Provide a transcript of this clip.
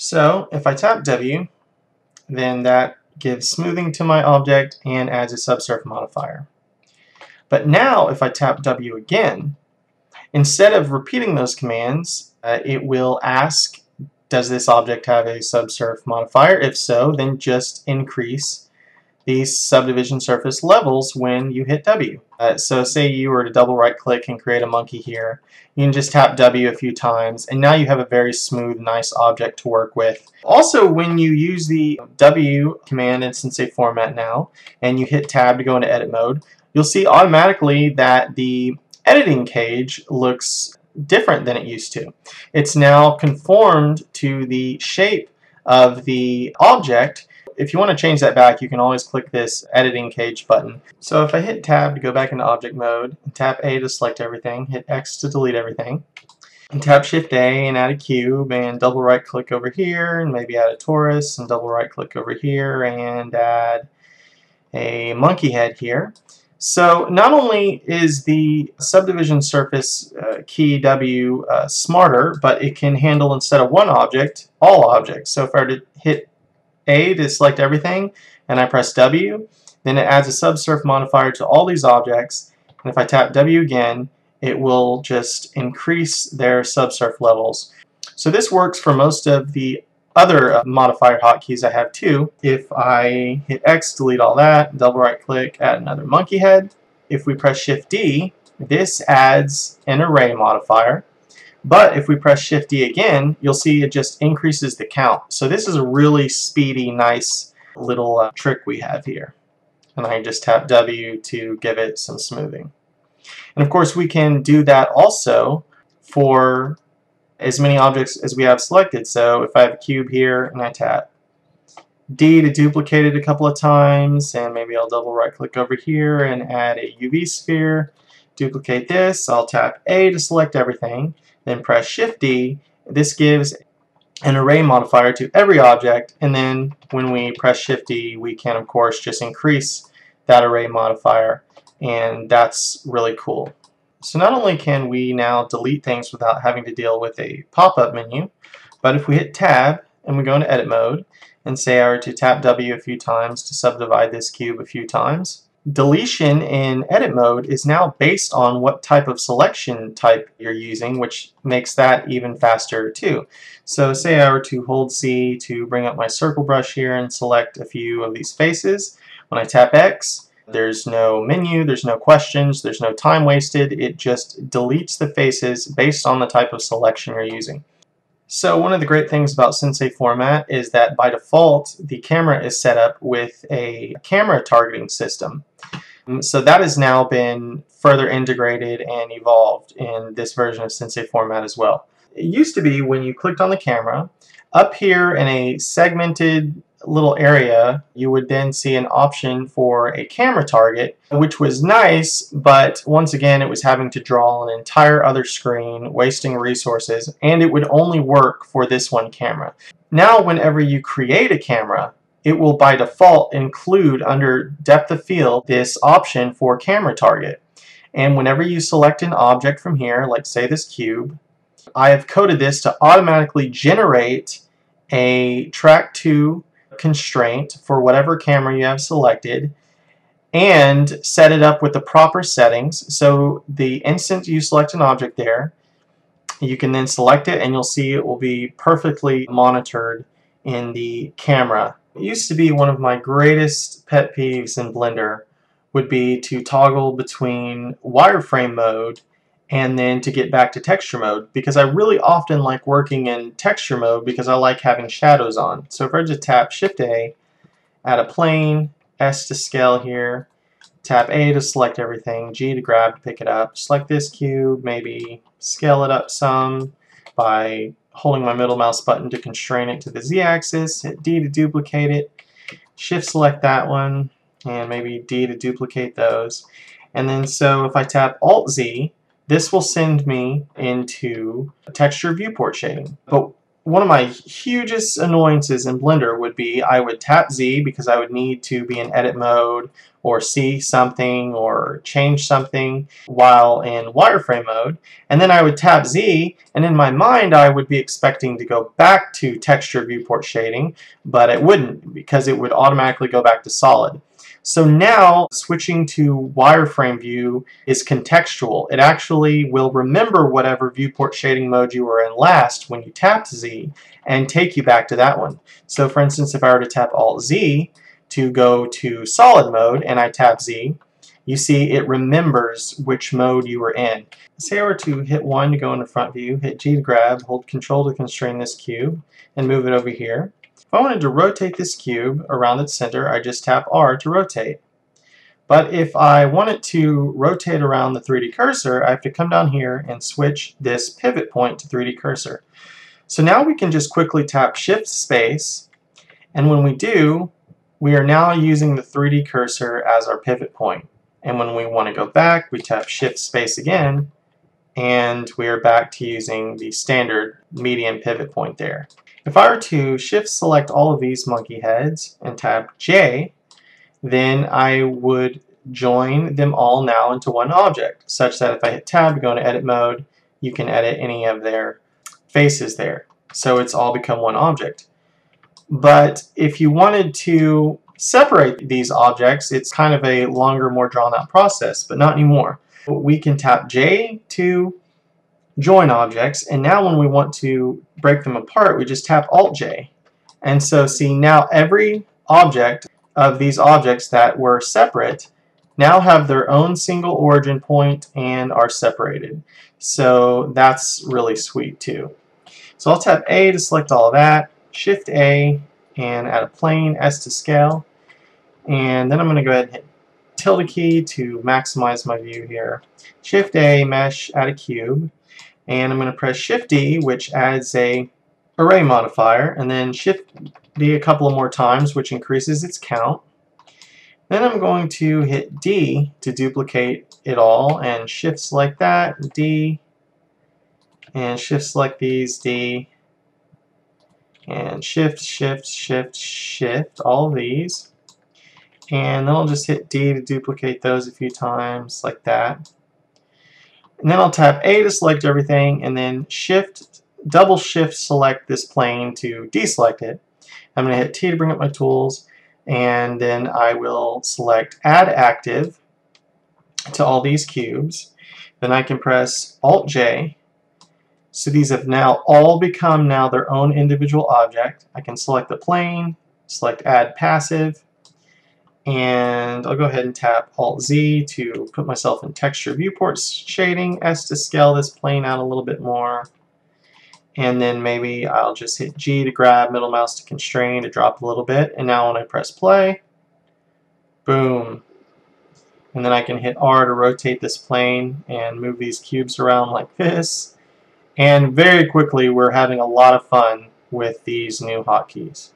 So if I tap W, then that gives smoothing to my object and adds a subsurf modifier. But now if I tap W again, instead of repeating those commands, it will ask, does this object have a subsurf modifier? If so, then just increase these subdivision surface levels when you hit W. So say you were to double right click and create a monkey here. You can just tap W a few times and now you have a very smooth, nice object to work with. Also, when you use the W command in Sensei format now and you hit tab to go into edit mode, you'll see automatically that the editing cage looks different than it used to. It's now conformed to the shape of the object. If you want to change that back, you can always click this editing cage button. So if I hit tab to go back into object mode, and tap A to select everything, hit X to delete everything, and tap Shift A and add a cube, and double right click over here and maybe add a torus, and double right click over here and add a monkey head here. So not only is the subdivision surface key W smarter, but it can handle, instead of one object, all objects. So if I were to hit A to select everything and I press W, then it adds a subsurf modifier to all these objects, and if I tap W again, it will just increase their subsurf levels. So this works for most of the other modifier hotkeys I have too. If I hit X, delete all that, double right click, add another monkey head. If we press Shift D, this adds an array modifier. But if we press Shift D again, you'll see it just increases the count. So this is a really speedy, nice little trick we have here. And I can just tap W to give it some smoothing. And of course we can do that also for as many objects as we have selected. So if I have a cube here and I tap D to duplicate it a couple of times, and maybe I'll double right click over here and add a UV sphere, duplicate this, I'll tap A to select everything, then press Shift D. This gives an array modifier to every object, and then when we press Shift D we can of course just increase that array modifier, and that's really cool. So not only can we now delete things without having to deal with a pop-up menu, but if we hit tab and we go into edit mode and say I were to tap W a few times to subdivide this cube a few times, deletion in edit mode is now based on what type of selection type you're using, which makes that even faster too. So say I were to hold C to bring up my circle brush here and select a few of these faces. When I tap X, there's no menu, there's no questions, there's no time wasted. It just deletes the faces based on the type of selection you're using. So one of the great things about Sensei format is that by default the camera is set up with a camera targeting system. So that has now been further integrated and evolved in this version of Sensei format as well. It used to be when you clicked on the camera, up here in a segmented little area you would then see an option for a camera target, which was nice, but once again it was having to draw an entire other screen, wasting resources, and it would only work for this one camera. Now whenever you create a camera, it will by default include under depth of field this option for camera target. And whenever you select an object from here, like say this cube, I have coded this to automatically generate a track 2 constraint for whatever camera you have selected and set it up with the proper settings. So the instant you select an object there, you can then select it and you'll see it will be perfectly monitored in the camera. It used to be one of my greatest pet peeves in Blender would be to toggle between wireframe mode and then to get back to texture mode, because I really often like working in texture mode because I like having shadows on. So if I just tap Shift A, add a plane, S to scale here, tap A to select everything, G to grab to pick it up, select this cube, maybe scale it up some by holding my middle mouse button to constrain it to the Z-axis, hit D to duplicate it, Shift select that one, and maybe D to duplicate those. And then so if I tap Alt-Z, this will send me into texture viewport shading. But one of my hugest annoyances in Blender would be I would tap Z because I would need to be in edit mode or see something or change something while in wireframe mode, and then I would tap Z, and in my mind I would be expecting to go back to texture viewport shading, but it wouldn't because it would automatically go back to solid. So now switching to wireframe view is contextual. It actually will remember whatever viewport shading mode you were in last when you tapped Z and take you back to that one. So for instance, if I were to tap Alt Z to go to solid mode and I tap Z, you see it remembers which mode you were in. Say I were to hit 1 to go into front view, hit G to grab, hold Control to constrain this cube, and move it over here. If I wanted to rotate this cube around its center, I just tap R to rotate. But if I wanted to rotate around the 3D cursor, I have to come down here and switch this pivot point to 3D cursor. So now we can just quickly tap Shift Space, and when we do, we are now using the 3D cursor as our pivot point. And when we want to go back, we tap Shift Space again, and we are back to using the standard median pivot point there. If I were to shift select all of these monkey heads and tap J, then I would join them all now into one object, such that if I hit tab to go into edit mode, you can edit any of their faces there. So it's all become one object. But if you wanted to separate these objects, it's kind of a longer, more drawn out process, but not anymore. We can tap J to join objects, and now when we want to break them apart, we just tap Alt J. And so see, now every object of these objects that were separate now have their own single origin point and are separated. So that's really sweet too. So I'll tap A to select all of that, Shift A, and add a plane, S to scale, and then I'm going to go ahead and hit tilde key to maximize my view here. Shift A, mesh, add a cube, and I'm going to press Shift D, which adds a array modifier, and then Shift D a couple of more times, which increases its count. Then I'm going to hit D to duplicate it all, and shift select that, D, and shift select these, D, and shift, shift, shift, shift, all of these. And then I'll just hit D to duplicate those a few times, like that. And then I'll tap A to select everything, and then double shift select this plane to deselect it. I'm going to hit T to bring up my tools, and then I will select Add Active to all these cubes. Then I can press Alt J. So these have now all become now their own individual object. I can select the plane, select Add Passive, and I'll go ahead and tap Alt Z to put myself in texture viewport shading, S to scale this plane out a little bit more, and then maybe I'll just hit G to grab, middle mouse to constrain to drop a little bit, and now when I press play, boom, and then I can hit R to rotate this plane and move these cubes around like this, and very quickly we're having a lot of fun with these new hotkeys.